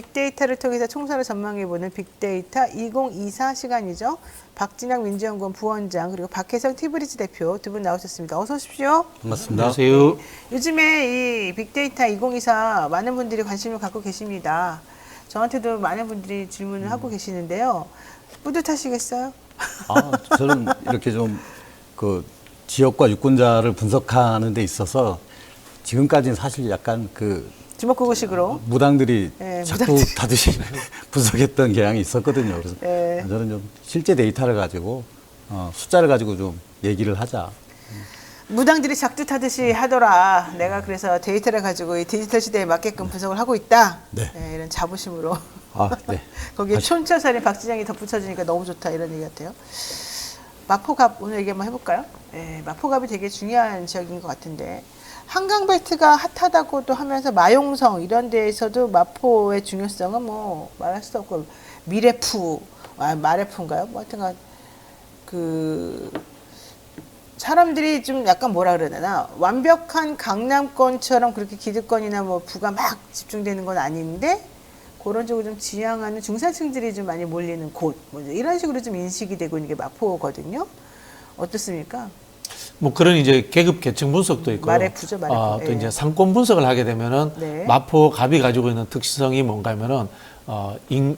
빅데이터를 통해서 총선을 전망해보는 빅데이터 2024 시간이죠. 박진영 민주연구원 부원장 그리고 박혜성 티브리지 대표 두 분 나오셨습니다. 어서 오십시오. 반갑습니다. 안녕하세요. 요즘에 이 빅데이터 2024 많은 분들이 관심을 갖고 계십니다. 저한테도 많은 분들이 질문을 하고 계시는데요. 뿌듯하시겠어요? 저는 이렇게 좀 그 지역과 유권자를 분석하는 데 있어서 지금까지는 사실 약간 그 주먹구구식으로. 무당들이 네, 자꾸 다듯이 분석했던 경향이 있었거든요. 그래서 네. 저는 좀 실제 데이터를 가지고 숫자를 가지고 좀 얘기를 하자. 무당들이 작두타듯이 하더라. 내가 그래서 데이터를 가지고 이 디지털 시대에 맞게끔 분석을 하고 있다. 네. 이런 자부심으로. 네. 거기에 촌철살인 박진영이 덧붙여주니까 너무 좋다 이런 얘기 같아요. 마포갑 오늘 얘기 한번 해볼까요? 네, 마포갑이 되게 중요한 지역인 것 같은데 한강벨트가 핫하다고도 하면서 마용성 이런 데에서도 마포의 중요성은 뭐 말할 수 없고 마레프인가요? 뭐 하여튼간 그 사람들이 좀 약간 뭐라 그래야 되나 완벽한 강남권처럼 그렇게 기득권이나 뭐 부가 막 집중되는 건 아닌데 그런 쪽을 좀 지향하는 중산층들이 좀 많이 몰리는 곳, 뭐 이런 식으로 좀 인식이 되고 있는 게 마포거든요. 어떻습니까? 뭐 그런 이제 계급 계층 분석도 있고요. 마레프죠, 마레프. 또 이제 상권 분석을 하게 되면은 네. 마포갑이 가지고 있는 특성이 뭔가 하면은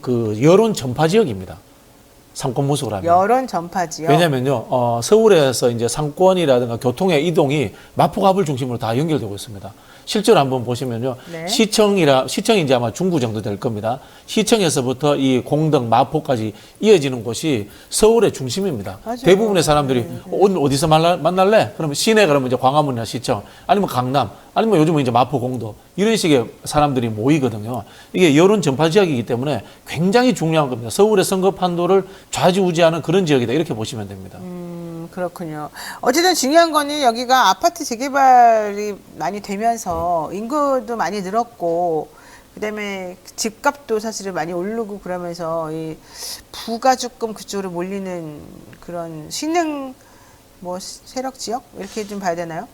그 여론 전파 지역입니다. 상권 분석을 하면. 여론 전파 지역. 왜냐면요, 서울에서 이제 상권이라든가 교통의 이동이 마포갑을 중심으로 다 연결되고 있습니다. 실제로 한번 보시면요, 네. 시청이 이제 아마 중구 정도 될 겁니다. 시청에서부터 이 공덕, 마포까지 이어지는 곳이 서울의 중심입니다. 맞아요. 대부분의 사람들이 오늘 어디서 만날래? 그러면 시내 그러면 이제 광화문이나 시청, 아니면 강남, 아니면 요즘은 이제 마포 공도 이런 식의 사람들이 모이거든요. 이게 여론 전파 지역이기 때문에 굉장히 중요한 겁니다. 서울의 선거 판도를 좌지우지하는 그런 지역이다 이렇게 보시면 됩니다. 그렇군요. 어쨌든 중요한 거는 여기가 아파트 재개발이 많이 되면서 인구도 많이 늘었고 그다음에 집값도 사실은 많이 오르고 그러면서 이 부가 조금 그쪽으로 몰리는 그런 신흥 뭐 세력 지역 이렇게 좀 봐야 되나요?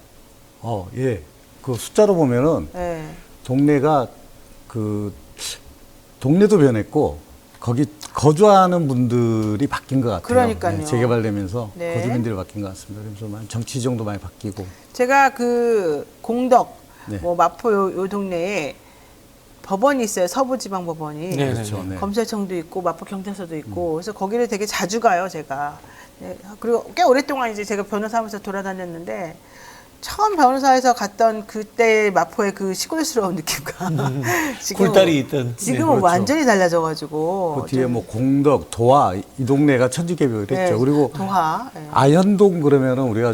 예. 그 숫자로 보면은 네. 동네가 그 동네도 변했고 거기 거주하는 분들이 바뀐 것 같아요. 그러니까요. 네, 재개발되면서 네. 거주민들이 바뀐 것 같습니다. 그래서 정치 지형도 많이 바뀌고. 제가 그 공덕 네. 뭐 마포 요 동네에 법원이 있어요. 서부지방법원이. 네, 그렇죠. 네. 검찰청도 있고 마포 경찰서도 있고 그래서 거기를 되게 자주 가요 제가. 네, 그리고 꽤 오랫동안 이제 제가 변호사하면서 돌아다녔는데 처음 변호사에서 갔던 그때 마포의 그 시골스러운 느낌과 굴다리 있던. 지금은 그렇죠. 완전히 달라져가지고 그 뒤에 뭐 공덕, 도화 이 동네가 천지개벽을 했죠. 그리고 도화. 네. 아현동 그러면은 우리가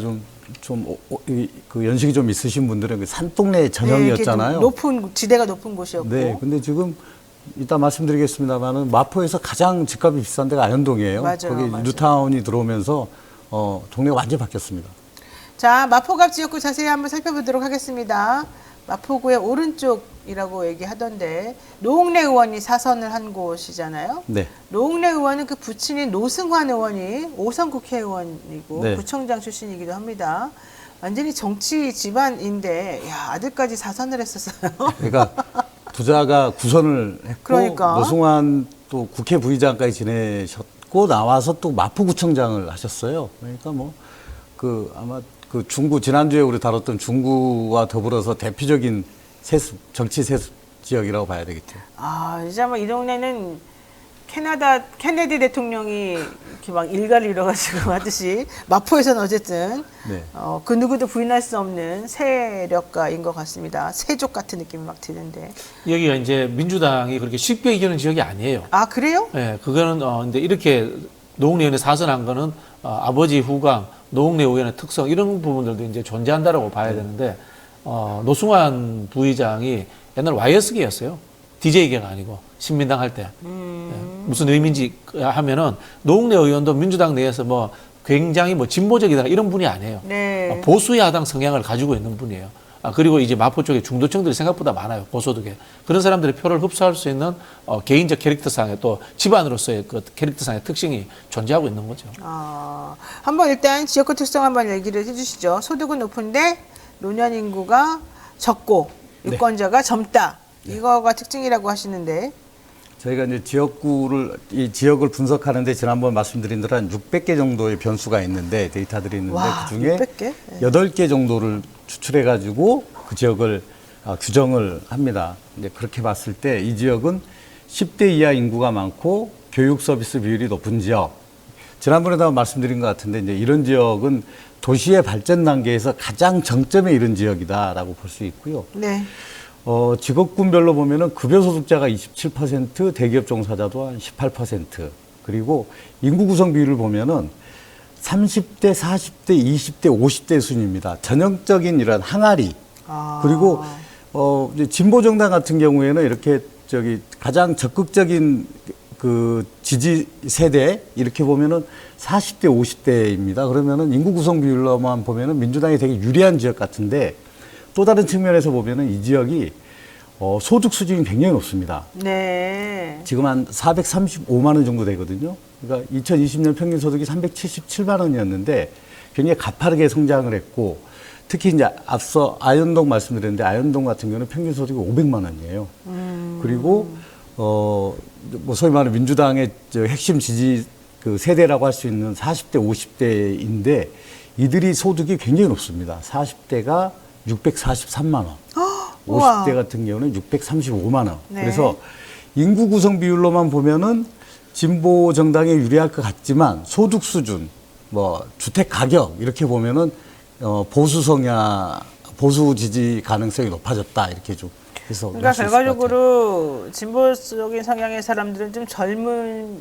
그 연식이 좀 있으신 분들은 그 산동네 전형이었잖아요. 높은 지대가 높은 곳이었고. 네, 근데 지금 이따 말씀드리겠습니다만은 마포에서 가장 집값이 비싼 데가 아현동이에요. 맞아요, 거기 맞아요. 뉴타운이 들어오면서 동네가 완전히 바뀌었습니다. 자, 마포갑 지역구 자세히 한번 살펴보도록 하겠습니다. 마포구의 오른쪽이라고 얘기하던데 노웅래 의원이 사선을 한 곳이잖아요. 네. 노웅래 의원은 그 부친인 노승환 의원이 5선 국회의원이고 네. 구청장 출신이기도 합니다. 완전히 정치 집안인데 야, 아들까지 사선을 했었어요. 그러니까 부자가 구선을 했고 그러니까. 노승환 또 국회 부의장까지 지내셨고 나와서 또 마포구청장을 하셨어요. 그러니까 뭐 그 아마 그 중구 지난주에 우리 다뤘던 중구와 더불어서 대표적인 세습 정치 세습 지역이라고 봐야 되겠죠. 아, 이제 아마 이 동네는 케네디 대통령이 이렇게 막 일가를 이뤄가지고 하듯이 마포에서는 어쨌든 네. 그 누구도 부인할 수 없는 세력가인 것 같습니다. 세족 같은 느낌이 막 드는데. 여기가 이제 민주당이 그렇게 쉽게 이기는 지역이 아니에요. 아, 그래요? 예, 그거는 근데 이렇게 노웅래 의원이 사선한 거는 아버지 후광, 노웅래 의원의 특성 이런 부분들도 이제 존재한다라고 봐야 되는데 노승환 부의장이 옛날 YS계였어요. DJ계가 아니고 신민당 할 때. 예, 무슨 의미인지 하면은 노웅래 의원도 민주당 내에서 뭐 굉장히 뭐 진보적이다 이런 분이 아니에요. 네. 보수 야당 성향을 가지고 있는 분이에요. 그리고 이제 마포 쪽에 중도층들이 생각보다 많아요. 고소득에. 그런 사람들의 표를 흡수할 수 있는 개인적 캐릭터상의 또 집안으로서의 그 캐릭터상의 특징이 존재하고 있는 거죠. 한번 일단 지역구 특성 한번 얘기를 해주시죠. 소득은 높은데 노년 인구가 적고 유권자가 젊다. 이거가 특징이라고 하시는데 저희가 이제 이 지역을 분석하는데 지난번 말씀드린 대로 한 600개 정도의 변수가 있는데 데이터들이 있는데 와, 그 중에 600개? 네. 8개 정도를 추출해 가지고 그 지역을 규정을 합니다. 이제 그렇게 봤을 때 이 지역은 10대 이하 인구가 많고 교육 서비스 비율이 높은 지역. 지난번에도 말씀드린 것 같은데 이제 이런 지역은 도시의 발전 단계에서 가장 정점에 이른 지역이다라고 볼 수 있고요. 네. 직업군별로 보면은 급여 소득자가 27%, 대기업 종사자도 한 18%. 그리고 인구 구성 비율을 보면은 30대, 40대, 20대, 50대 순입니다. 전형적인 이런 항아리. 그리고 이제 진보 정당 같은 경우에는 이렇게 가장 적극적인 그 지지 세대 이렇게 보면은 40대, 50대입니다. 그러면은 인구 구성 비율로만 보면은 민주당이 되게 유리한 지역 같은데 또 다른 측면에서 보면은 이 지역이 소득 수준이 굉장히 높습니다. 네. 지금 한 435만 원 정도 되거든요. 그러니까 2020년 평균 소득이 377만 원이었는데 굉장히 가파르게 성장을 했고 특히 이제 앞서 아현동 말씀드렸는데 아현동 같은 경우는 평균 소득이 500만 원이에요. 그리고 뭐 소위 말하는 민주당의 핵심 지지 그 세대라고 할 수 있는 40대, 50대인데 이들이 소득이 굉장히 높습니다. 40대가 643만 원, 50대 같은 경우는 635만 원. 네. 그래서 인구 구성 비율로만 보면은 진보 정당에 유리할 것 같지만 소득 수준, 뭐 주택 가격 이렇게 보면은 보수 성향, 보수 지지 가능성이 높아졌다 이렇게 좀 해서. 그러니까 결과적으로 진보적인 성향의 사람들은 좀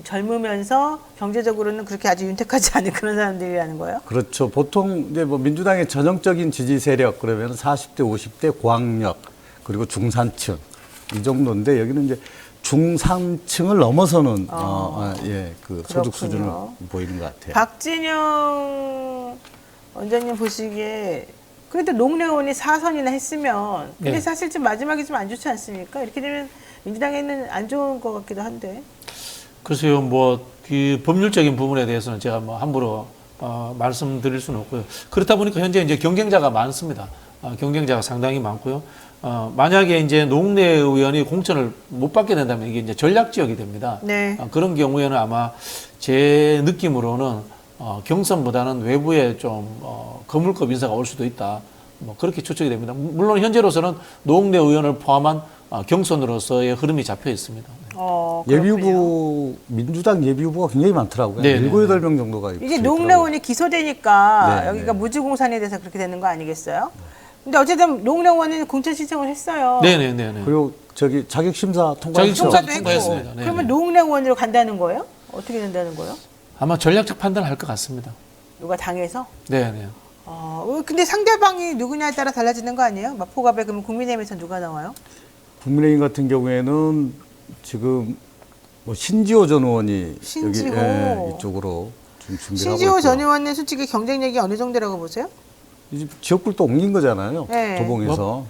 젊으면서 경제적으로는 그렇게 아주 윤택하지 않은 그런 사람들이라는 거예요? 그렇죠. 보통 이제 뭐 민주당의 전형적인 지지 세력 그러면 40대, 50대 고학력 그리고 중산층 이 정도인데 여기는 이제 중산층을 넘어서는 그 소득 수준을 보이는 것 같아요. 박진영 원장님 보시기에 그래도 농내원이 4선이나 했으면 근데 네. 사실 좀 마지막이 좀 안 좋지 않습니까? 이렇게 되면 민주당에는 안 좋은 것 같기도 한데. 글쎄요, 그 법률적인 부분에 대해서는 제가 뭐 함부로 말씀드릴 수는 없고요. 그렇다 보니까 현재 이제 경쟁자가 많습니다. 경쟁자가 상당히 많고요. 만약에 이제 농내 의원이 공천을 못 받게 된다면 이게 이제 전략 지역이 됩니다. 네. 그런 경우에는 아마 제 느낌으로는 경선보다는 외부에 좀 거물급 인사가 올 수도 있다. 뭐 그렇게 추측이 됩니다. 물론 현재로서는 농내 의원을 포함한 경선으로서의 흐름이 잡혀 있습니다. 예비후보 민주당 예비후보가 굉장히 많더라고요. 네, 7, 8명 정도가 이게 있더라고요. 농내원이 기소되니까 네, 여기가 네. 무주공산에 대해서 그렇게 되는 거 아니겠어요? 근데 어쨌든 농내원은 공천 신청을 했어요. 네네네. 그리고 자격 심사 통과했죠. 자격심사 통과도 했고. 통과했습니다. 네, 그러면 네. 농내원으로 간다는 거예요? 어떻게 된다는 거예요? 아마 전략적 판단을 할 것 같습니다. 누가 당해서? 네네. 근데 상대방이 누구냐에 따라 달라지는 거 아니에요? 마포갑에 그러면 국민의힘에서 누가 나와요? 국민의힘 같은 경우에는 지금 뭐 신지호 전 의원이 신지호. 여기 이쪽으로 좀 준비를 신지호 하고 있고요. 전 의원은 솔직히 경쟁력이 어느 정도라고 보세요? 이제 지역구를 또 옮긴 거잖아요. 네. 도봉에서.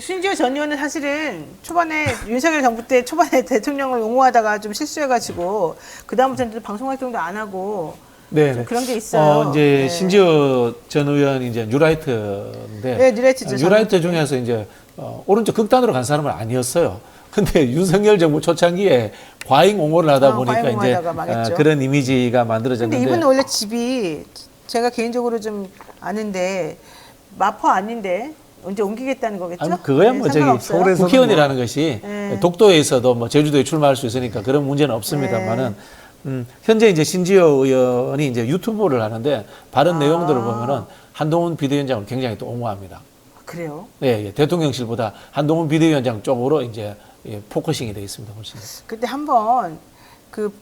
신지호 전 의원은 사실은 초반에 윤석열 정부 때 초반에 대통령을 옹호하다가 좀 실수해가지고 그 다음부터는 방송 활동도 안 하고 네. 좀 그런 게 있어요. 이제 네. 신지호 전 의원이 이제 뉴라이트인데. 네, 뉴라이트죠. 뉴라이트 중에서 이제 오른쪽 극단으로 간 사람은 아니었어요. 근데 윤석열 정부 초창기에 과잉 옹호를 하다 보니까 과잉 이제 옹호하다가 망했죠. 그런 이미지가 만들어졌는데. 근데 이분은 원래 집이 제가 개인적으로 좀 아는데 마포 아닌데 언제 옮기겠다는 거겠죠? 아니, 그거야 뭐 저기 상관없어요? 서울에서 국회의원이라는 것이 네. 독도에 있어도 뭐 제주도에 출마할 수 있으니까 그런 문제는 없습니다만은 현재 이제 신지호 의원이 이제 유튜브를 하는데 발언 내용들을 보면은 한동훈 비대위원장을 굉장히 또 옹호합니다. 그래요? 네, 예, 대통령실보다 한동훈 비대위원장 쪽으로 이제 포커싱이 되어 있습니다, 훨씬. 그때 한번 그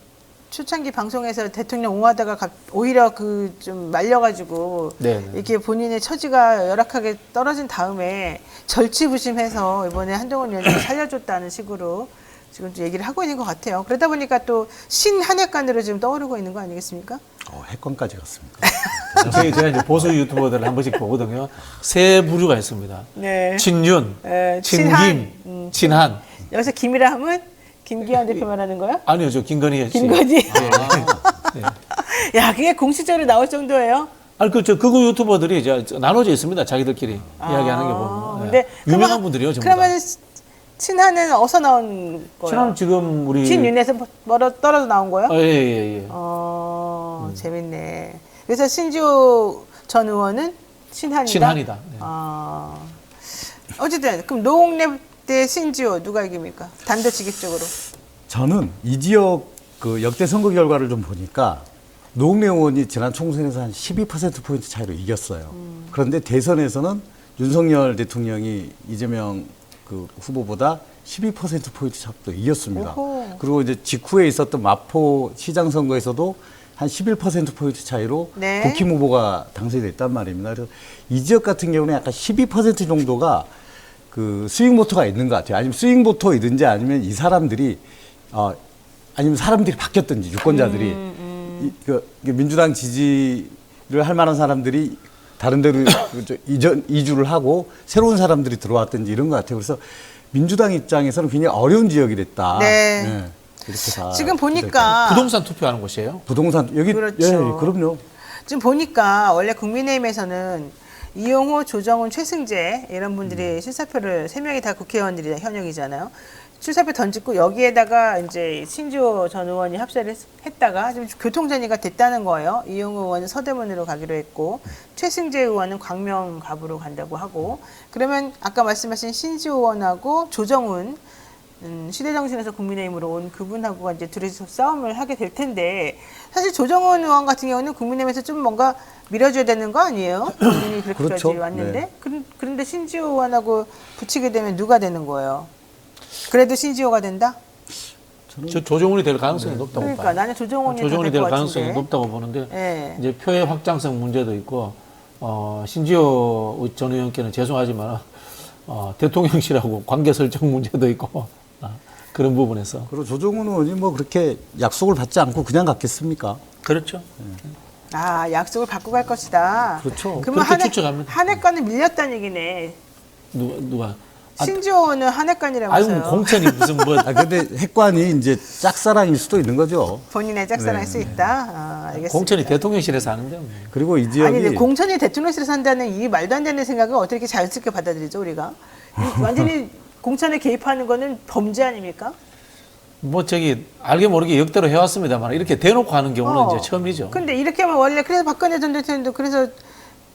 초창기 방송에서 대통령 옹호하다가 오히려 그 좀 말려가지고 네, 네. 이렇게 본인의 처지가 열악하게 떨어진 다음에 절치부심해서 이번에 한동훈 위원장이 살려줬다는 식으로 지금 좀 얘기를 하고 있는 것 같아요. 그러다 보니까 또 신한약관으로 지금 떠오르고 있는 거 아니겠습니까? 핵관까지 갔습니다. 제가 이제 보수 유튜버들을 한 번씩 보거든요. 세 부류가 있습니다. 네. 친윤, 네, 친김, 친한. 여기서 김이라 하면 김기현 대표 말하는 거야? 아니요, 저 김건희 씨. 김건희. 네. 야, 그게 공식적으로 나올 정도예요? 아니 그 극우 유튜버들이 이제 나눠져 있습니다. 자기들끼리 이야기하는 게 보면. 근데 유명한 그러면- 분들이요, 전부 그러면 다. 친한은 어디서 나온 거예요? 친한 지금 우리 친윤에서 떨어져 나온 거예요? 예. 재밌네. 그래서 신지호 전 의원은 친한이다? 친한이다. 네. 어쨌든 그럼 노웅래 대 신지호 누가 이깁니까? 단도직입적으로. 저는 이 지역 그 역대 선거 결과를 좀 보니까 노웅래 의원이 지난 총선에서 한 12%포인트 차이로 이겼어요. 그런데 대선에서는 윤석열 대통령이 이재명 그 후보보다 12%포인트 차도 이겼습니다. 오호. 그리고 이제 직후에 있었던 마포 시장 선거에서도 한 11%포인트 차이로 네. 국힘 후보가 당선이 됐단 말입니다. 그래서 이 지역 같은 경우는 약간 12% 정도가 그 스윙 보터가 있는 것 같아요. 아니면 스윙 보터이든지 아니면 이 사람들이 아니면 사람들이 바뀌었든지 유권자들이 이게 민주당 지지를 할 만한 사람들이 다른 데로 이주를 하고 새로운 사람들이 들어왔든지 이런 것 같아요. 그래서 민주당 입장에서는 굉장히 어려운 지역이 됐다. 네. 이렇게 다 지금 보니까 부동산 투표하는 곳이에요. 부동산 여기 그렇죠. 예, 그럼요. 지금 보니까 원래 국민의힘에서는 이용호, 조정훈, 최승재 이런 분들이 출사표를 3명이 다 국회의원들이 현역이잖아요. 출사표 던지고 여기에다가 이제 신지호 전 의원이 합세를 했다가 지금 교통전이가 됐다는 거예요. 이용호 의원은 서대문으로 가기로 했고 최승재 의원은 광명갑으로 간다고 하고 그러면 아까 말씀하신 신지호 의원하고 조정훈 시대정신에서 국민의힘으로 온 그분하고 이제 둘이서 싸움을 하게 될 텐데 사실 조정훈 의원 같은 경우는 국민의힘에서 좀 뭔가 밀어줘야 되는 거 아니에요? 본인이 그렇게까지 그렇죠. 왔는데 네. 그런데 신지호 의원하고 붙이게 되면 누가 되는 거예요? 그래도 신지호가 된다? 저 조정훈이 될 가능성이 높다고 그러니까 봐요. 나는 조정훈이 조정훈이 될 될 것 가능성이 같은데. 높다고 보는데 예. 이제 표의 확장성 문제도 있고 신지호 전 의원께는 죄송하지만 대통령실하고 관계 설정 문제도 있고 그런 부분에서 그리고 조정훈 의원이 뭐 그렇게 약속을 받지 않고 그냥 갔겠습니까? 그렇죠. 아 약속을 받고 갈 것이다. 그렇죠. 그러면 그렇게 추측합니다. 한 해까지 밀렸다는 얘기네. 누가 신지호는 한 아유 해까지라면서요. 공천이 무슨 뭐 근데 핵관이 이제 짝사랑일 수도 있는 거죠. 본인의 짝사랑할 수 있다. 알겠습니다. 공천이 대통령실에서 하는데 뭐. 그리고 이 지역이 아니 근데 공천이 대통령실에서 한다는 이 말도 안 되는 생각을 어떻게 자연스럽게 받아들이죠 우리가? 완전히 공천에 개입하는 거는 범죄 아닙니까? 뭐 저기 알게 모르게 역대로 해왔습니다만 이렇게 대놓고 하는 경우는 이제 처음이죠. 근데 이렇게 하면 원래 그래서 박근혜 전 대통령도 그래서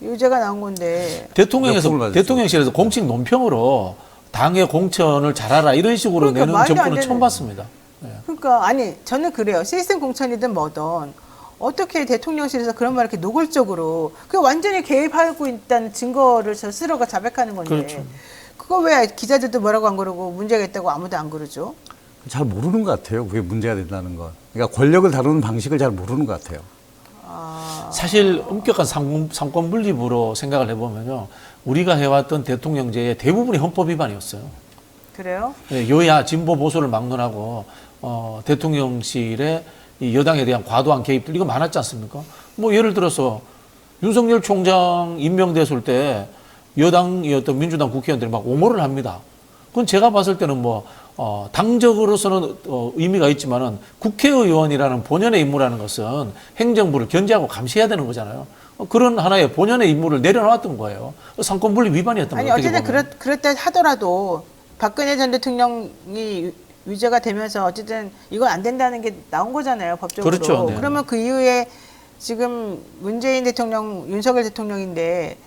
유죄가 나온 건데 역풍을 맞았죠. 대통령실에서 공식 논평으로 당의 공천을 잘하라 이런 식으로 그러니까 내는 말도 안 정권은 되는. 처음 봤습니다. 예. 그러니까 아니 저는 그래요. 시스템 공천이든 뭐든 어떻게 대통령실에서 그런 말 이렇게 노골적으로 그 완전히 개입하고 있다는 증거를 저 스스로가 자백하는 건데 그렇죠. 그거 왜 기자들도 뭐라고 안 그러고 문제가 있다고 아무도 안 그러죠? 잘 모르는 것 같아요. 그게 문제가 된다는 건. 그러니까 권력을 다루는 방식을 잘 모르는 것 같아요. 사실 엄격한 상권 분립으로 생각을 해보면요, 우리가 해왔던 대통령제의 대부분이 헌법 위반이었어요. 그래요? 예, 여야 진보 보수를 막론하고 대통령실의 이 여당에 대한 과도한 개입들 이거 많았지 않습니까? 뭐 예를 들어서 윤석열 총장 임명됐을 때 여당이었던 민주당 국회의원들이 막 옹호를 합니다. 그건 제가 봤을 때는 뭐 당적으로서는 의미가 있지만은 국회의원이라는 본연의 임무라는 것은 행정부를 견제하고 감시해야 되는 거잖아요. 그런 하나의 본연의 임무를 내려놓았던 거예요. 상권분립 위반이었던 아니 거예요. 어쨌든 그랬다 하더라도 박근혜 전 대통령이 유죄가 되면서 어쨌든 이건 안 된다는 게 나온 거잖아요 법적으로. 그렇죠, 네. 그러면 그 이후에 지금 문재인 대통령, 윤석열 대통령인데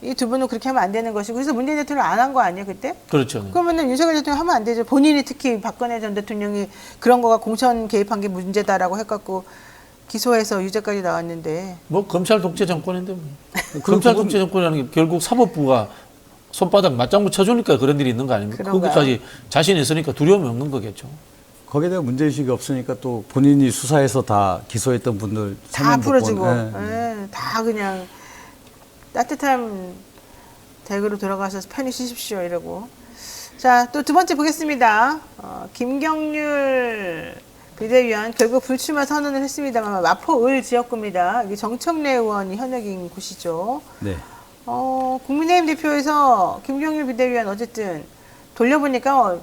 이 두 분은 그렇게 하면 안 되는 것이고 그래서 문재인 대통령 안 한 거 아니에요 그때? 그렇죠. 네. 그러면은 윤석열 대통령 하면 안 되죠. 본인이 특히 박근혜 전 대통령이 그런 거가 공천 개입한 게 문제다라고 해갖고 기소해서 유죄까지 나왔는데. 뭐 검찰 독재 정권인데 뭐. 검찰 독재 정권이라는 게 결국 사법부가 손바닥 맞장구 쳐주니까 그런 일이 있는 거 아닙니까? 그런가요? 거기까지 자신이 있으니까 두려움이 없는 거겠죠. 거기에 대한 문제의식이 없으니까 또 본인이 수사해서 다 기소했던 분들 다 사면 풀어주고 복권, 예, 다 그냥 따뜻한 댁으로 돌아가서 편히 쉬십시오 이러고. 자, 또 두 번째 보겠습니다. 김경률 비대위원 결국 불출마 선언을 했습니다만 마포을 지역구입니다. 이게 정청래 의원이 현역인 곳이죠. 네. 국민의힘 대표에서 김경률 비대위원 어쨌든 돌려보니까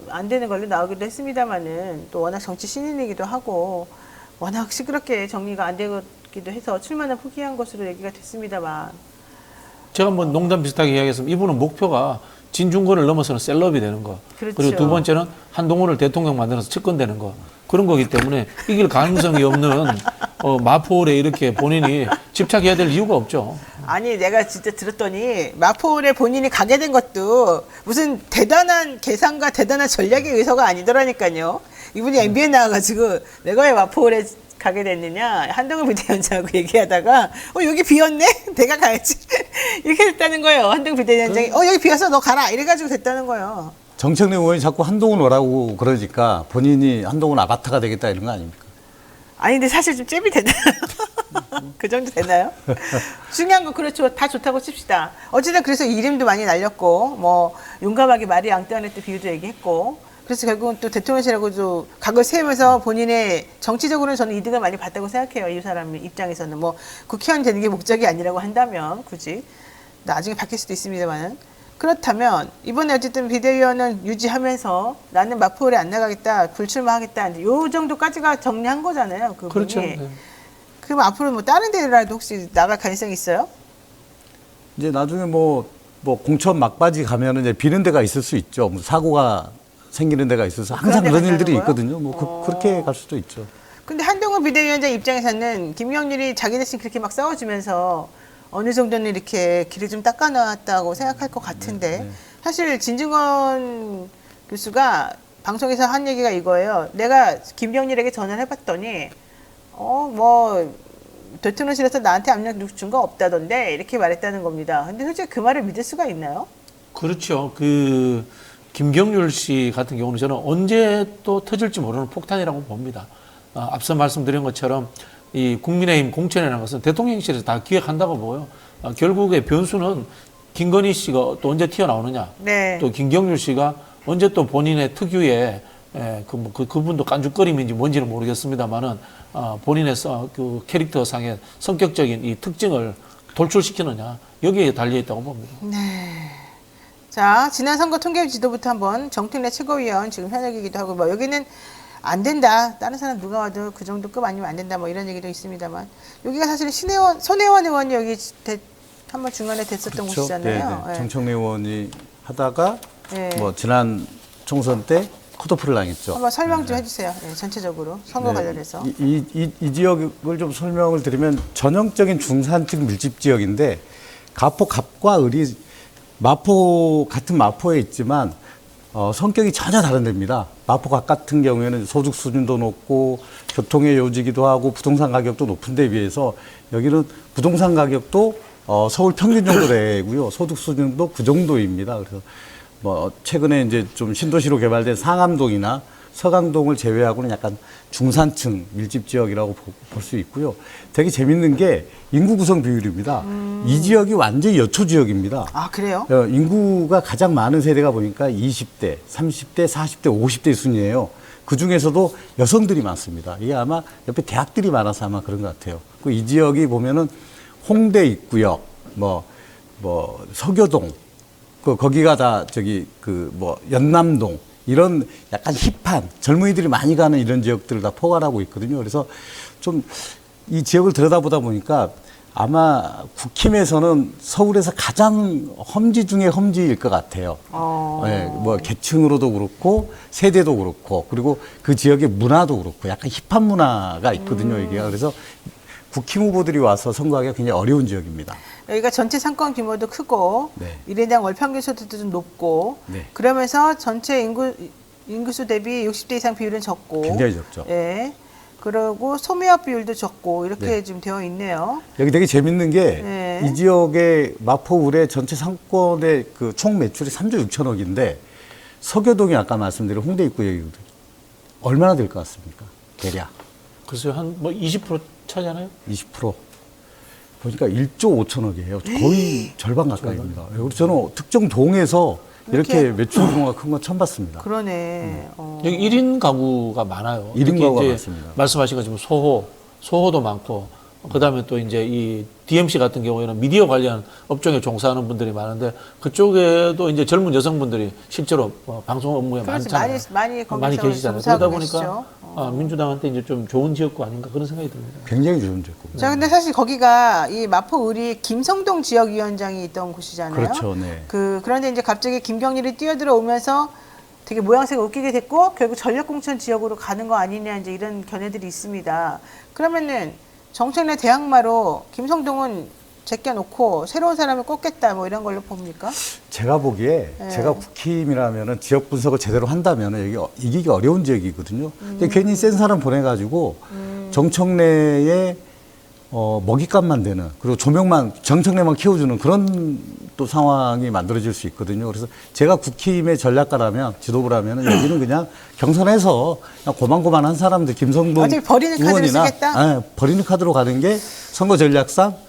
안 되는 걸로 나오기도 했습니다만은 또 워낙 정치 신인이기도 하고 워낙 시끄럽게 정리가 안 되기도 해서 출마는 포기한 것으로 얘기가 됐습니다만. 제가 뭐 농담 비슷하게 이야기했으면 이분은 목표가 진중권을 넘어서는 셀럽이 되는 거. 그렇죠. 그리고 두 번째는 한동훈을 대통령 만들어서 집권되는 거. 그런 거기 때문에 이길 가능성이 없는 마포울에 이렇게 본인이 집착해야 될 이유가 없죠. 아니 내가 진짜 들었더니 마포울에 본인이 가게 된 것도 무슨 대단한 계산과 대단한 전략에 의해서가 아니더라니까요. 이분이 MBN 나와가지고 내가 왜 마포울에 가게 됐느냐 한동훈 비대위원장하고 얘기하다가 여기 비었네 내가 가야지 이렇게 됐다는 거예요. 한동훈 비대위원장이 여기 비어서 너 가라 이래가지고 됐다는 거예요. 정청래 의원이 자꾸 한동훈 오라고 그러니까 본인이 한동훈 아바타가 되겠다 이런 거 아닙니까? 아니 근데 사실 좀 잽이 되나요? 그 정도 되나요? 중요한 건 그렇죠. 다 좋다고 칩시다. 어쨌든 그래서 이름도 많이 날렸고 뭐 용감하게 마리 앙뚜아네트 비유도 얘기했고 그래서 결국은 또 대통령실하고도 각을 세우면서 본인의 정치적으로는 저는 이득을 많이 봤다고 생각해요. 이 사람 입장에서는 뭐 국회의원 되는 게 목적이 아니라고 한다면 굳이 나중에 바뀔 수도 있습니다만 그렇다면 이번에 어쨌든 비대위원은 유지하면서 나는 마포울에 안 나가겠다 불출마하겠다 요 정도까지가 정리한 거잖아요. 그분이. 그렇죠. 네. 그럼 앞으로 뭐 다른 데라도 혹시 나갈 가능성이 있어요? 이제 나중에 뭐 공천 막바지 가면은 이제 비는 데가 있을 수 있죠. 뭐 사고가 생기는 데가 있어서 항상 그런 그런 데 일들이 간다는 있거든요. 뭐 그렇게 갈 수도 있죠. 근데 한동훈 비대위원장 입장에서는 김경률이 자기 대신 그렇게 막 싸워주면서 어느 정도는 이렇게 길을 좀 닦아놨다고 생각할 것 같은데 사실 진중권 교수가 방송에서 한 얘기가 이거예요. 내가 김경률에게 전화를 해봤더니 뭐 대통령실에서 나한테 압력 준 거 없다던데 이렇게 말했다는 겁니다. 근데 솔직히 그 말을 믿을 수가 있나요? 그렇죠. 그 김경률 씨 같은 경우는 저는 언제 또 터질지 모르는 폭탄이라고 봅니다. 앞서 말씀드린 것처럼 이 국민의힘 공천이라는 것은 대통령실에서 다 기획한다고 보고요. 결국에 변수는 김건희 씨가 또 언제 튀어나오느냐. 네. 또 김경률 씨가 언제 또 본인의 특유의 그분도 깐죽거림인지 뭔지는 모르겠습니다만은 본인의 그 캐릭터상의 성격적인 이 특징을 돌출시키느냐 여기에 달려 있다고 봅니다. 네. 자, 지난 선거 통계 지도부터 한번 정택래 최고위원 지금 현역이기도 하고 뭐 여기는 안 된다. 다른 사람 누가 와도 그 정도 급 아니면 안 된다. 뭐 이런 얘기도 있습니다만 여기가 사실 손혜원 의원이 여기 한번 중간에 됐었던 그렇죠. 곳이잖아요. 네. 네. 정청래 의원이 하다가 네. 뭐 지난 총선 때 컷오프를 당했죠. 한번 설명 좀 해주세요. 네, 전체적으로 선거 관련해서. 이 지역을 좀 설명을 드리면 전형적인 중산층 밀집 지역인데 갑과 을이 같은 마포에 있지만 성격이 전혀 다른 데입니다. 마포갑 같은 경우에는 소득 수준도 높고 교통의 요지기도 하고 부동산 가격도 높은 데 비해서 여기는 부동산 가격도 서울 평균 정도 되고요. 소득 수준도 그 정도입니다. 그래서 뭐 최근에 이제 좀 신도시로 개발된 상암동이나 서강동을 제외하고는 약간 중산층 밀집 지역이라고 볼 수 있고요. 되게 재밌는 게 인구 구성 비율입니다. 이 지역이 완전히 여초 지역입니다. 아, 그래요? 인구가 가장 많은 세대가 보니까 20대, 30대, 40대, 50대 순이에요. 그 중에서도 여성들이 많습니다. 이게 아마 옆에 대학들이 많아서 아마 그런 것 같아요. 이 지역이 보면은 홍대 입구역, 뭐 서교동, 거기가 다 연남동, 이런 약간 힙한 젊은이들이 많이 가는 이런 지역들을 다 포괄하고 있거든요. 그래서 좀 이 지역을 들여다보다 보니까 아마 국힘에서는 서울에서 가장 험지 중에 험지일 것 같아요. 네, 뭐 계층으로도 그렇고 세대도 그렇고 그리고 그 지역의 문화도 그렇고 약간 힙한 문화가 있거든요. 이게 그래서 국힘 후보들이 와서 선거하기가 굉장히 어려운 지역입니다. 여기가 전체 상권 규모도 크고 네. 일인당 월 평균 소득도 좀 높고 네. 그러면서 전체 인구수 대비 60대 이상 비율은 적고 굉장히 적죠. 예. 그리고 소매업 비율도 적고 이렇게 네. 지금 되어 있네요. 여기 되게 재밌는 게 네. 이 지역의 마포울의 전체 상권의 그 총 매출이 3조 6천억인데 서교동이 아까 말씀드린 홍대 입구역이거든요. 얼마나 될 것 같습니까? 대략. 글쎄요, 한 뭐 20% 차잖아요. 20%. 보니까 1조 5천억이에요. 거의 절반 가까이입니다. 그리고 저는 특정 동에서 이렇게 매출 규모가 큰 건 처음 봤습니다. 그러네. 여기 1인 가구가 많아요. 1인 특히 가구가 이제 많습니다. 말씀하신 것처럼 소호도 많고, 그 다음에 또 이제 이 DMC 같은 경우에는 미디어 관련 업종에 종사하는 분들이 많은데, 그쪽에도 이제 젊은 여성분들이 실제로 방송 업무에 그렇지, 많잖아요. 많이 거기서 계시잖아요. 종사하고 그러다 보니까 계시죠. 민주당한테 이제 좀 좋은 지역구 아닌가 그런 생각이 듭니다. 굉장히 좋은 지역구. 자, 근데 사실 거기가 이 마포-을이 김성동 지역위원장이 있던 곳이잖아요. 그렇죠, 네. 그런데 이제 갑자기 김경일이 뛰어들어 오면서 되게 모양새가 웃기게 됐고 결국 전략공천 지역으로 가는 거 아니냐 이제 이런 견해들이 있습니다. 그러면은 정청래 대항마로 김성동은 제껴놓고 새로운 사람을 꼽겠다 뭐 이런 걸로 봅니까? 제가 보기에 네. 제가 국힘이라면은 지역 분석을 제대로 한다면은 여기 이기기 어려운 지역이거든요. 근데 괜히 센 사람 보내가지고 정청래의 먹잇감만 되는 그리고 조명만 정청래만 키워주는 그런 또 상황이 만들어질 수 있거든요. 그래서 제가 국힘의 전략가라면 지도부라면은 여기는 그냥 경선에서 그냥 고만고만한 사람들 김성동 어차피 버리는 카드를 의원이나 쓰겠다? 버리는 카드로 가는 게 선거 전략상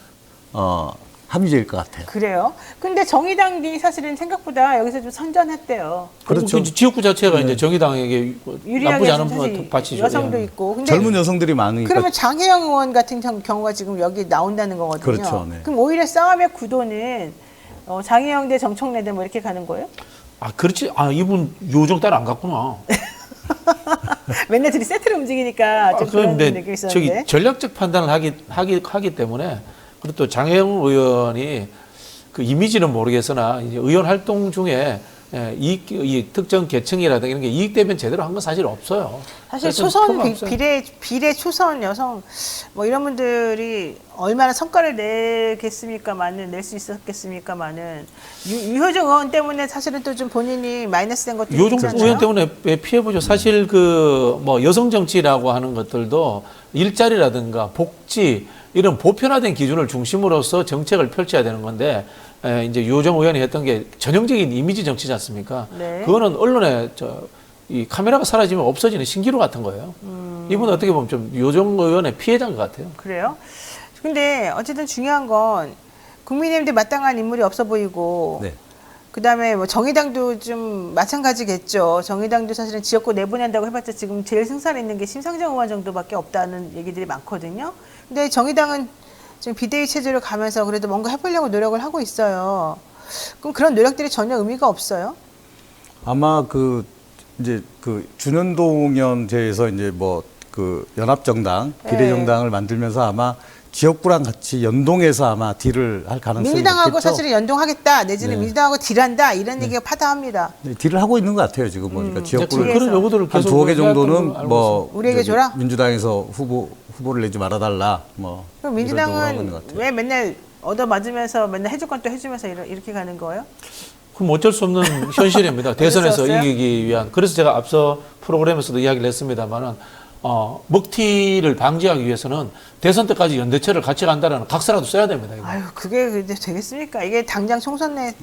합리적일 것 같아요. 그래요. 근데 정의당이 사실은 생각보다 여기서 좀 선전했대요. 그렇죠. 그 지역구 자체가 이제 정의당에게 유리하게 나쁘지 좀 않은 사실 바치죠. 여성도 예. 있고. 근데 젊은 여성들이 많으니까 그러면 장혜영 의원 같은 경우가 지금 여기 나온다는 거거든요. 그렇죠, 네. 그럼 오히려 싸움의 구도는 장혜영 대 정청래 대 뭐 이렇게 가는 거예요? 아 그렇지. 아 이분 요정 따라 안 갔구나. 맨날 둘이 세트로 움직이니까 좀 그런 그런데 느낌이 있었는데. 저기 전략적 판단을 하기 때문에 그리고 또 장혜영 의원이 그 이미지는 모르겠으나 이제 의원 활동 중에 이 특정 계층이라든가 이런 게 이익되면 제대로 한 건 사실 없어요. 사실 그래서 초선 표가 없어요. 비례 초선 여성 뭐 이런 분들이 얼마나 성과를 내겠습니까만은 낼 수 있었겠습니까만은 유효정 의원 때문에 사실은 또 좀 본인이 마이너스 된 것도 요정 있잖아요. 의원 때문에 피해보죠. 사실 그 뭐 여성 정치라고 하는 것들도 일자리라든가 복지 이런 보편화된 기준을 중심으로서 정책을 펼쳐야 되는 건데 이제 유호정 의원이 했던 게 전형적인 이미지 정치지 않습니까? 네. 그거는 언론에 이 카메라가 사라지면 없어지는 신기루 같은 거예요. 이분은 어떻게 보면 좀 유호정 의원의 피해자인 것 같아요. 그래요? 근데 어쨌든 중요한 건 국민의힘도 마땅한 인물이 없어 보이고 네. 그다음에 뭐 정의당도 좀 마찬가지겠죠. 정의당도 사실은 지역구 내보낸다고 해봤자 지금 제일 승산에 있는 게 심상정 의원 정도밖에 없다는 얘기들이 많거든요. 근데 정의당은 지금 비대위 체제로 가면서 그래도 뭔가 해보려고 노력을 하고 있어요. 그럼 그런 노력들이 전혀 의미가 없어요? 아마 이제 준현동 의원제에서 이제 연합정당, 네. 비례정당을 만들면서 아마 지역구랑 같이 연동해서 아마 딜을 할 가능성이 민주당하고 높겠죠. 사실은 연동하겠다 내지는 네. 민주당하고 딜한다 이런 얘기가 파다합니다. 네, 딜을 하고 있는 것 같아요. 지금 보니까 지역구를 그런 요구들을 한 계속 두어 개 해왔던 정도는 걸 알고 뭐 우리에게 줘라? 민주당에서 후보를 내지 말아달라. 뭐 그럼 이런 쪽으로 하고 있는 민주당은 것 같아요. 왜 맨날 얻어맞으면서 맨날 해줄 건 또 해주면서 이렇게 가는 거예요? 그럼 어쩔 수 없는 현실입니다. 대선에서 없어요? 이기기 위한. 그래서 제가 앞서 프로그램에서도 이야기를 했습니다만은 먹튀를 방지하기 위해서는 대선 때까지 연대체를 같이 간다라는 각서라도 써야 됩니다. 이거. 아유 그게 근데 되겠습니까? 이게 당장 총선에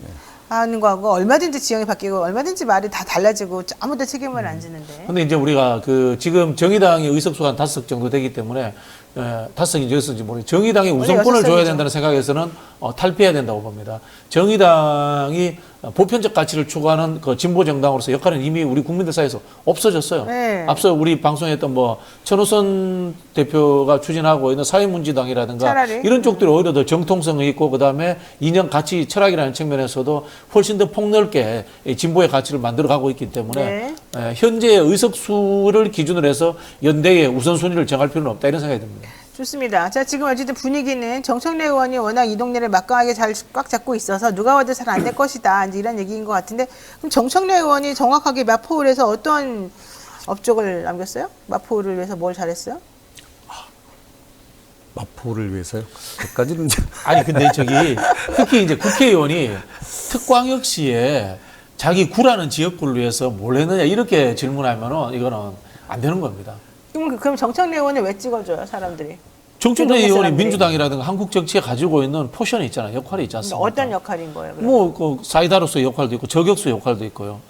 하는 거하고 얼마든지 지형이 바뀌고 얼마든지 말이 다 달라지고 아무도 책임을 안 지는데. 근데 이제 우리가 지금 정의당의 의석수가 한 5석 정도 되기 때문에 5석인지 6석인지 모르겠어요. 정의당의 우선권을 줘야 6석이죠. 된다는 생각에서는 탈피해야 된다고 봅니다. 정의당이 보편적 가치를 추구하는 그 진보 정당으로서 역할은 이미 우리 국민들 사이에서 없어졌어요. 네. 앞서 우리 방송했던 천호선 대표가 추진하고 있는 사회문지당이라든가 차라리. 이런 쪽들이 오히려 더 정통성이 있고 그다음에 이념 가치 철학이라는 측면에서도 훨씬 더 폭넓게 이 진보의 가치를 만들어가고 있기 때문에 네. 현재의 의석수를 기준으로 해서 연대의 우선순위를 정할 필요는 없다 이런 생각이 듭니다. 좋습니다. 자, 지금 어쨌든 분위기는 정청래 의원이 워낙 이 동네를 막강하게 잘 꽉 잡고 있어서 누가 와도 잘 안 될 것이다. 이제 이런 얘기인 것 같은데 그럼 정청래 의원이 정확하게 마포를 해서 어떤 업적을 남겼어요? 마포를 위해서 뭘 잘했어요? 마포를 위해서요? 그까지는 아니 근데 특히 이제 국회의원이 특광역시에 자기 구라는 지역구를 위해서 뭘 했느냐 이렇게 질문하면은 이거는 안 되는 겁니다. 그럼 정청래 의원을 왜 찍어줘요, 사람들이? 정청래 의원이 사람들이. 민주당이라든가 한국 정치에 가지고 있는 포션이 있잖아요. 역할이 있지 않습니까? 어떤 역할인 거예요? 그럼? 그 사이다로서의 역할도 있고 저격수 역할도 있고요.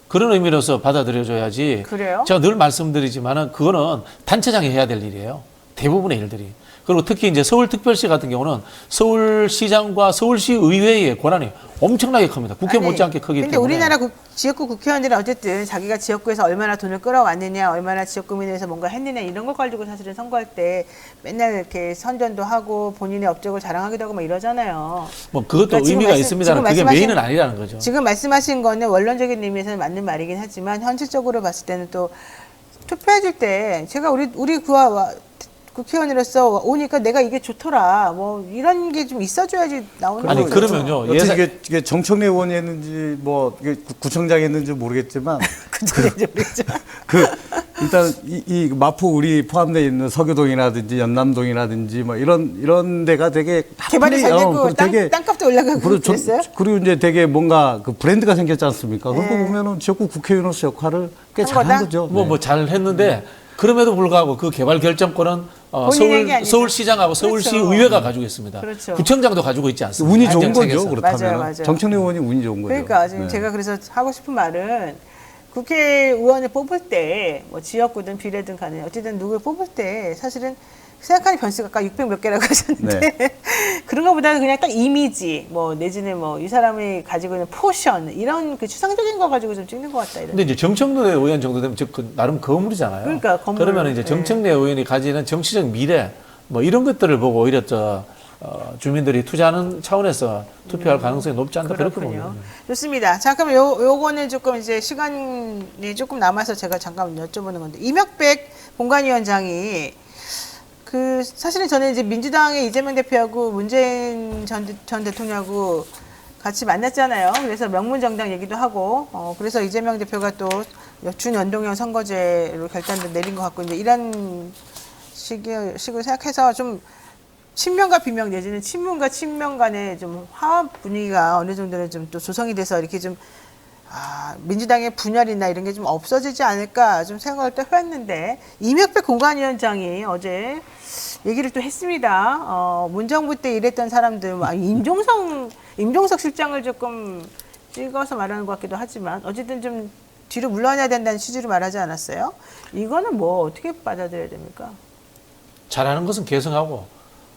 그런 의미로서 받아들여줘야지. 그래요? 제가 늘 말씀드리지만은 그거는 단체장이 해야 될 일이에요. 대부분의 일들이. 그리고 특히 이제 서울특별시 같은 경우는 서울시장과 서울시 의회의 권한이 엄청나게 큽니다. 국회 아니, 못지않게 크기 근데 때문에. 우리나라 지역구 국회의원들은 어쨌든 자기가 지역구에서 얼마나 돈을 끌어왔느냐, 얼마나 지역구민을 위해서 뭔가 했느냐 이런 걸 가지고 사실은 선거할 때 맨날 이렇게 선전도 하고 본인의 업적을 자랑하기도 하고 막 이러잖아요. 뭐 그것도 그러니까 지금 의미가 있습니다만 그게 메인은 아니라는 거죠. 지금 말씀하신 거는 원론적인 의미에서는 맞는 말이긴 하지만 현실적으로 봤을 때는 또 투표해줄 때 제가 우리 국회의원으로서 오니까 내가 이게 좋더라. 뭐 이런 게 좀 있어줘야지 나오는 아니, 거죠. 그러면요. 여튼 이게 정청래 의원이 했는지 뭐 이게 구청장이 했는지 모르겠지만 그 일단 이 마포 우리 포함되어 있는 서교동이라든지 연남동이라든지 뭐 이런 데가 되게 개발이 잘 되고 되게 땅값도 올라가고 그랬어요. 그리고 이제 되게 뭔가 그 브랜드가 생겼지 않습니까? 그거 보면은 지역구 국회의원으로서 역할을 꽤 한 잘한 거다? 거죠. 뭐 잘 했는데 그럼에도 불구하고 그 개발 결정권은 본인에게 아니죠. 서울시장하고 서울시 그렇죠. 의회가 가지고 있습니다. 그렇죠. 구청장도 가지고 있지 않습니다. 운이 좋은 행정체계에서. 거죠. 그렇다면 맞아요. 정청래 의원이 운이 좋은 거죠. 그러니까 지금 네. 제가 그래서 하고 싶은 말은 국회의원을 뽑을 때 뭐 지역구든 비례든 간에 어쨌든 누굴 뽑을 때 사실은 생각하는 변수가 아까 600 몇 개라고 하셨는데 그런 것보다는 그냥 딱 이미지 뭐 내지는 뭐 이 사람이 가지고 있는 포션 이런 그 추상적인 거 가지고 좀 찍는 것 같다 이런. 근데 이제 정청래 의원 정도 되면 나름 거물이잖아요. 그러니까 거물. 그러면 이제 정청래 의원이 가지는 정치적 미래 뭐 이런 것들을 보고 오히려 주민들이 투자하는 차원에서 투표할 가능성이 높지 않다 그렇게 그렇군요. 봅니다. 좋습니다. 자, 그럼 요거는 조금 이제 시간이 조금 남아서 제가 잠깐 여쭤보는 건데 이명백 공관위원장이 그 사실은 저는 이제 민주당의 이재명 대표하고 문재인 전 대통령하고 같이 만났잖아요. 그래서 명문정당 얘기도 하고 그래서 이재명 대표가 또 준연동형 선거제로 결단도 내린 것 같고 이제 이런 식으로 생각해서 좀 친명과 비명 내지는 친문과 친명 간의 좀 화합 분위기가 어느 정도는 좀 또 조성이 돼서 이렇게 좀 민주당의 분열이나 이런 게 좀 없어지지 않을까 좀 생각을 또 해봤는데 이명백 공관위원장이 어제 얘기를 또 했습니다. 문정부 때 일했던 사람들, 임종석 실장을 조금 찍어서 말하는 것 같기도 하지만 어쨌든 좀 뒤로 물러나야 된다는 취지로 말하지 않았어요? 이거는 뭐 어떻게 받아들여야 됩니까? 잘하는 것은 계승하고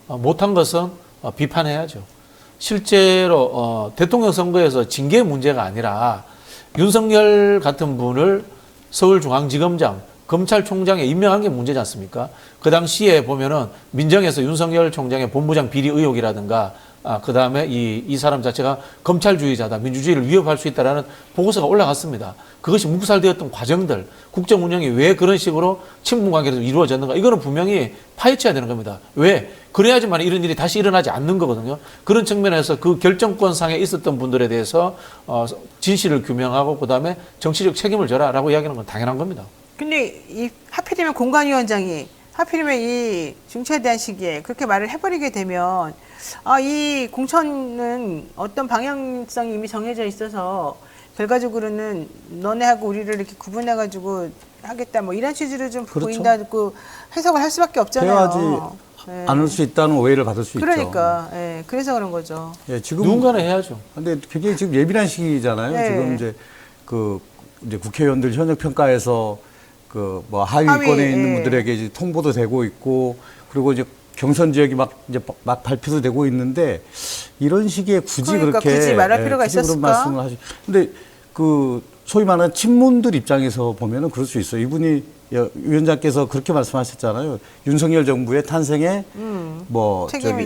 못한 것은 비판해야죠. 실제로 대통령 선거에서 징계 문제가 아니라 윤석열 같은 분을 서울중앙지검장, 검찰총장에 임명한 게 문제지 않습니까? 그 당시에 보면은 민정에서 윤석열 총장의 본부장 비리 의혹이라든가 그 다음에 이 사람 자체가 검찰주의자다, 민주주의를 위협할 수 있다라는 보고서가 올라갔습니다. 그것이 묵살되었던 과정들, 국정 운영이 왜 그런 식으로 친분 관계에서 이루어졌는가, 이거는 분명히 파헤쳐야 되는 겁니다. 왜? 그래야지만 이런 일이 다시 일어나지 않는 거거든요. 그런 측면에서 그 결정권상에 있었던 분들에 대해서 진실을 규명하고 그 다음에 정치적 책임을 져라라고 이야기하는 건 당연한 겁니다. 근데 하필이면 공관위원장이 하필이면 이 중차에 대한 시기에 그렇게 말을 해버리게 되면 이 공천은 어떤 방향성이 이미 정해져 있어서 결과적으로는 너네하고 우리를 이렇게 구분해가지고 하겠다 뭐 이런 취지로 좀 그렇죠. 보인다고 해석을 할 수밖에 없잖아요. 대화하지 네. 않을 수 있다는 오해를 받을 수 있죠. 그러니까 그래서 그런 거죠. 예, 지금 누군가는 해야죠. 근데 굉장히 지금 예민한 시기잖아요. 네. 지금 이제 국회의원들 현역 평가에서 그 뭐 하위권에 있는 분들에게 이제 통보도 되고 있고 그리고 이제 경선 지역이 막 발표도 되고 있는데 이런 시기에 그러니까 굳이 말할 필요가 굳이 그런 있었을까? 말씀을 하시. 근데 그 소위 말하는 친문들 입장에서 보면은 그럴 수 있어요. 이분이 위원장께서 그렇게 말씀하셨잖아요. 윤석열 정부의 탄생에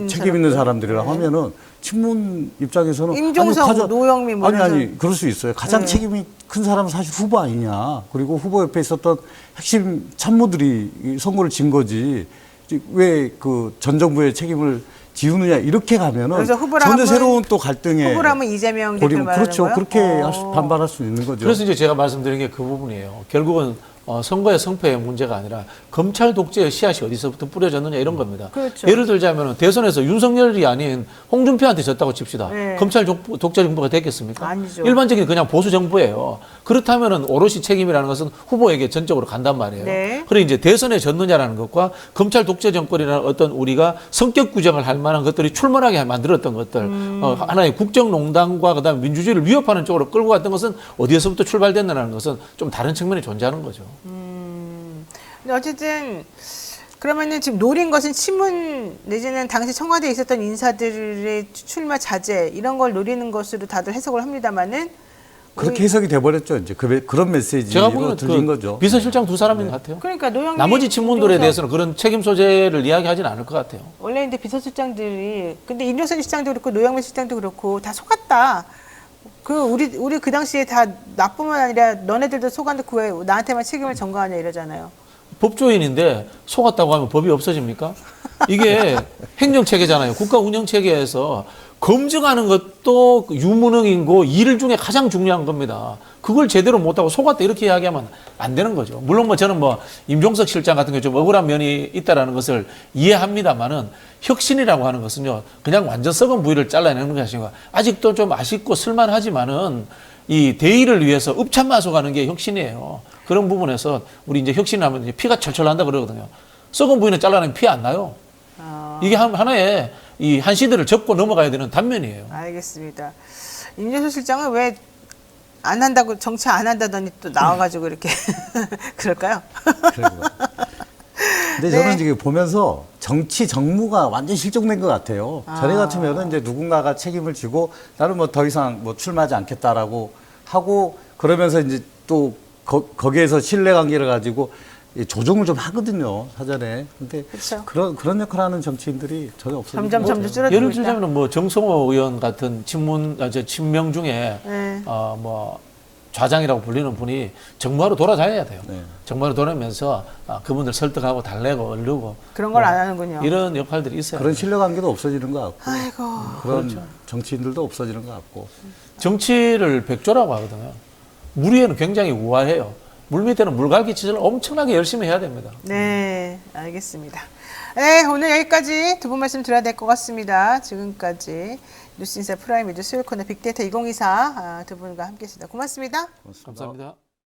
책임 있는 사람들이라고 하면은 친문 입장에서는 임종석, 노영민 뭐 아니 그럴 수 있어요. 가장 책임이 큰 사람은 사실 후보 아니냐. 그리고 후보 옆에 있었던 핵심 참모들이 이 선거를 진 거지. 왜 그 전 정부의 책임을 지우느냐 이렇게 가면은 그래서 전혀 새로운 또 갈등에 후보라면 이재명 대표 말하는 그렇죠. 거예요? 그렇게 반발할 수 있는 거죠. 그래서 이제 제가 말씀드린 게 그 부분이에요. 결국은 선거의 성패의 문제가 아니라 검찰 독재의 씨앗이 어디서부터 뿌려졌느냐 이런 겁니다. 그렇죠. 예를 들자면 대선에서 윤석열이 아닌 홍준표한테 졌다고 칩시다. 네. 검찰 독재 정부가 됐겠습니까? 아니죠. 일반적인 그냥 보수 정부예요. 그렇다면은 오롯이 책임이라는 것은 후보에게 전적으로 간단 말이에요. 네. 그리고 이제 대선에 졌느냐라는 것과 검찰 독재 정권이라는 어떤 우리가 성격 규정을 할 만한 것들이 출몰하게 만들었던 것들, 하나의 국정농단과 그다음에 민주주의를 위협하는 쪽으로 끌고 갔던 것은 어디에서부터 출발됐느냐는 것은 좀 다른 측면이 존재하는 거죠. 근데 어쨌든 그러면은 지금 노린 것은 친문 내지는 당시 청와대에 있었던 인사들의 출마 자제 이런 걸 노리는 것으로 다들 해석을 합니다만은 그렇게 해석이 돼버렸죠. 이제 그런 제가 메시지로 보기에는 들린 거죠. 비서실장 두 사람인 것 같아요. 그러니까 노영민 나머지 친문들에 대해서는 그런 책임 소재를 이야기하지는 않을 것 같아요. 원래 근데 비서실장들이 근데 임종석 실장도 그렇고 노영민 실장도 그렇고 다 속았다. 우리 그 당시에 다 나뿐만 아니라 너네들도 속았는데 그 왜 나한테만 책임을 전가하냐 이러잖아요. 법조인인데 속았다고 하면 법이 없어집니까? 이게 행정체계잖아요. 국가 운영체계에서 검증하는 것도 유무능이고 일 중에 가장 중요한 겁니다. 그걸 제대로 못하고 속았다 이렇게 이야기하면 안 되는 거죠. 물론 뭐 저는 뭐 임종석 실장 같은 경우 좀 억울한 면이 있다라는 것을 이해합니다만은 혁신이라고 하는 것은요, 그냥 완전 썩은 부위를 잘라내는 것이 아니고 아직도 좀 아쉽고 쓸만하지만은 이 대의를 위해서 읍참마속하는 게 혁신이에요. 그런 부분에서 우리 이제 혁신하면 이제 피가 철철 난다 그러거든요. 썩은 부위는 잘라내면 피 안 나요. 이게 하나의 이 한 시대를 접고 넘어가야 되는 단면이에요. 알겠습니다. 임종석 실장은 왜 안 한다고 정치 안 한다더니 또 나와가지고 이렇게 그럴까요? 근데 저는 지금 보면서 정치 정무가 완전 실종된 것 같아요. 전에 같으면은 이제 누군가가 책임을 지고 나는 뭐 더 이상 뭐 출마하지 않겠다라고 하고 그러면서 이제 또 거기에서 신뢰관계를 가지고 조정을 좀 하거든요, 사전에. 근데 그쵸. 그런 역할을 하는 정치인들이 전혀 없어요. 점점 줄어들고 예를 있다. 들자면 뭐 정성호 의원 같은 친명 중에 네. 뭐 좌장이라고 불리는 분이 정무하러 돌아다녀야 돼요. 네. 정무하러 돌아면서 그분들 설득하고 달래고 얼르고 그런 걸 안 하는군요. 이런 역할들이 있어요. 그런 신뢰관계도 없어지는 것 같고 아이고. 그런 정치인들도 없어지는 것 같고. 정치를 백조라고 하거든요. 물 위에는 굉장히 우아해요. 물 밑에는 물갈기짓을 엄청나게 열심히 해야 됩니다. 네, 알겠습니다. 네, 오늘 여기까지 두 분 말씀 드려야 될 것 같습니다. 지금까지 뉴스인사 프라임 미디어 수요일 코너 빅데이터 2024 두 분과 함께했습니다. 고맙습니다. 감사합니다.